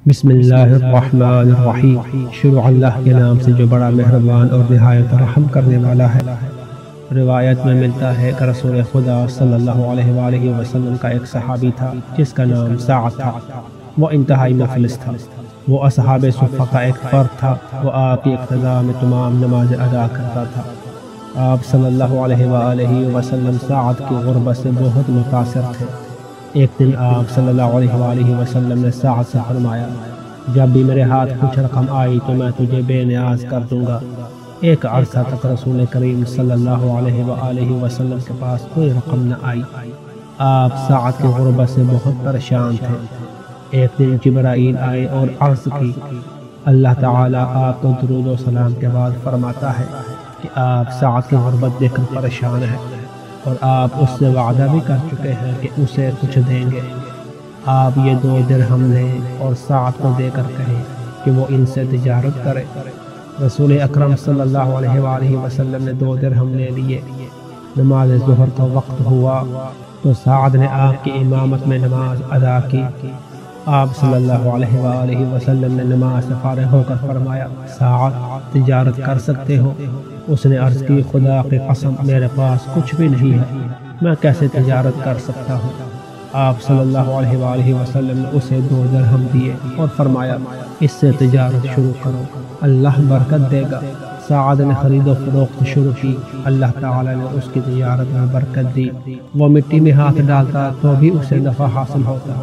بسم اللہ الرحمن الرحیم۔ شروع اللہ کے نام سے جو بڑا مہربان اور نہایت رحم کرنے والا ہے۔ روایت میں ملتا ہے کہ رسول خدا صلی اللہ علیہ وآلہ وسلم کا ایک صحابی تھا جس کا نام سعد تھا۔ وہ انتہائی مفلس تھا۔ وہ اصحاب صفہ کا ایک فرد تھا۔ وہ آپ کی اقتداء میں تمام نماز ادا کرتا تھا۔ آپ صلی اللہ علیہ وآلہ وسلم سعد کی غربت سے بہت متاثر تھے۔ ایک دن آپ صلی اللہ علیہ وآلہ وسلم نے سعد سے فرمایا، جب بھی میرے ہاتھ کچھ رقم آئی تو میں تجھے بے نیاز کر دوں گا۔ ایک عرصہ تک رسول کریم صلی اللہ علیہ وآلہ وسلم کے پاس کوئی رقم نہ آئی۔ آپ سعد کی غربت سے بہت پریشان تھے۔ ایک دن جبرائیل آئے اور عرض کی، اللہ تعالیٰ آپ کو درود و سلام کے بعد فرماتا ہے کہ آپ سعد کی غربت دیکھ کر پریشان ہیں اور آپ اس سے وعدہ بھی کر چکے ہیں کہ اسے کچھ دیں گے۔ آپ یہ 2 درہم لیں اور سعد کو دے کر کہیں کہ وہ ان سے تجارت کرے۔ رسول اکرم صلی اللہ علیہ وآلہ وسلم نے 2 درہم لے لیے۔ نماز ظہر کا وقت ہوا تو سعد نے آپ کی امامت میں نماز ادا کی۔ آپ صلی اللہ علیہ وآلہ وسلم نے نماز سے فارغ ہو کر فرمایا، سعد تجارت کر سکتے ہو؟ اس نے عرض کی، خدا کی قسم میرے پاس کچھ بھی نہیں ہے، میں کیسے تجارت کر سکتا ہوں؟ آپ صلی اللہ علیہ وآلہ وسلم نے اسے 2 درہم دیے اور فرمایا، اس سے تجارت شروع کرو، اللہ برکت دے گا۔ سعد نے خرید و فروخت شروع کی۔ اللہ تعالیٰ نے اس کی تجارت میں برکت دی۔ وہ مٹی میں ہاتھ ڈالتا تو بھی اسے نفع حاصل ہوتا۔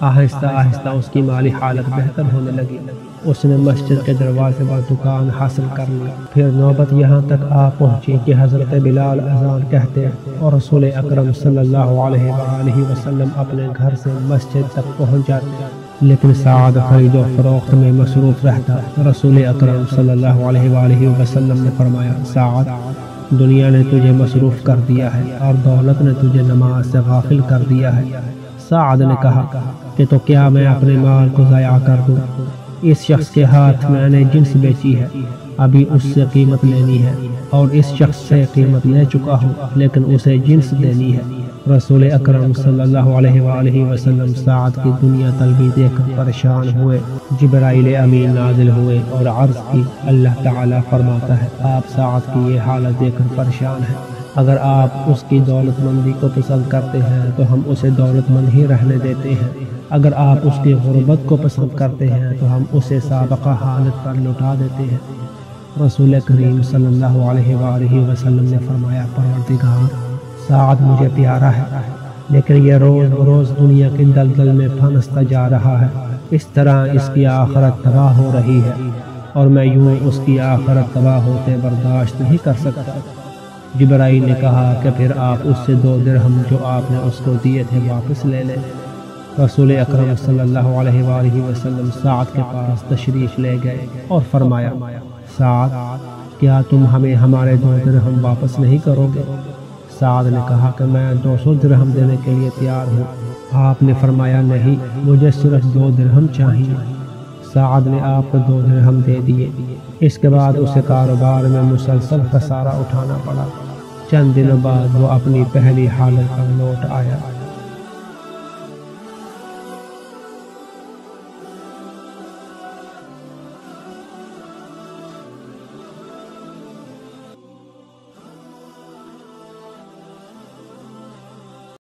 آہستہ آہستہ اس کی مالی حالت بہتر ہونے لگی۔ اس نے مسجد کے دروازے پر دکان حاصل کر لی۔ پھر نوبت یہاں تک آ پہنچی کہ حضرت بلال اذان کہتے اور رسول اکرم صلی اللہ علیہ وآلہ وسلم اپنے گھر سے مسجد تک پہنچ جاتے، لیکن سعد خرید و فروخت میں مصروف رہتا۔ رسول اکرم صلی اللہ علیہ وآلہ وسلم نے فرمایا، سعد، دنیا نے تجھے مصروف کر دیا ہے اور دولت نے تجھے نماز سے غافل کر دیا ہے۔ سعد نے کہا کہ تو کیا میں اپنے مال کو ضائع کر دوں؟ اس شخص کے ہاتھ میں نے جنس بیچی ہے، ابھی اس سے قیمت لینی ہے، اور اس شخص سے قیمت لے چکا ہوں لیکن اسے جنس دینی ہے۔ رسول اکرم صلی اللہ علیہ وآلہ وسلم سعد کی دنیا طلبی دیکھ کر پریشان ہوئے۔ جبرائیل امین نازل ہوئے اور عرض کی، اللہ تعالیٰ فرماتا ہے آپ سعد کی یہ حالت دیکھ کر پریشان ہیں۔ اگر آپ اس کی دولت مندی کو پسند کرتے ہیں تو ہم اسے دولت مند ہی رہنے دیتے ہیں، اگر آپ اس کی غربت کو پسند کرتے ہیں تو ہم اسے سابقہ حالت پر لوٹا دیتے ہیں۔ رسول کریم صلی اللہ علیہ وآلہ وسلم نے فرمایا، پروردگار، سعد مجھے پیارا ہے لیکن یہ روز بروز دنیا کی دلدل میں پھنستا جا رہا ہے، اس طرح اس کی آخرت تباہ ہو رہی ہے اور میں یوں اس کی آخرت تباہ ہوتے برداشت نہیں کر سکتا۔ جبرائیل نے کہا کہ پھر آپ اس سے 2 درہم جو آپ نے اس کو دیے تھے واپس لے لیں۔ رسول اکرم صلی اللہ علیہ وآلہ وسلم سعد کے پاس تشریف لے گئے اور فرمایا، سعد، کیا تم ہمیں ہمارے 2 درہم واپس نہیں کرو گے؟ سعد نے کہا کہ میں 200 درہم دینے کے لیے تیار ہوں۔ آپ نے فرمایا، نہیں، مجھے صرف 2 درہم چاہیے۔ سعد نے آپ کو 2 درہم دے دیے۔ اس کے بعد اسے کاروبار میں مسلسل خسارہ اٹھانا پڑا۔ چند دنوں بعد وہ اپنی پہلی حالت پر لوٹ آیا۔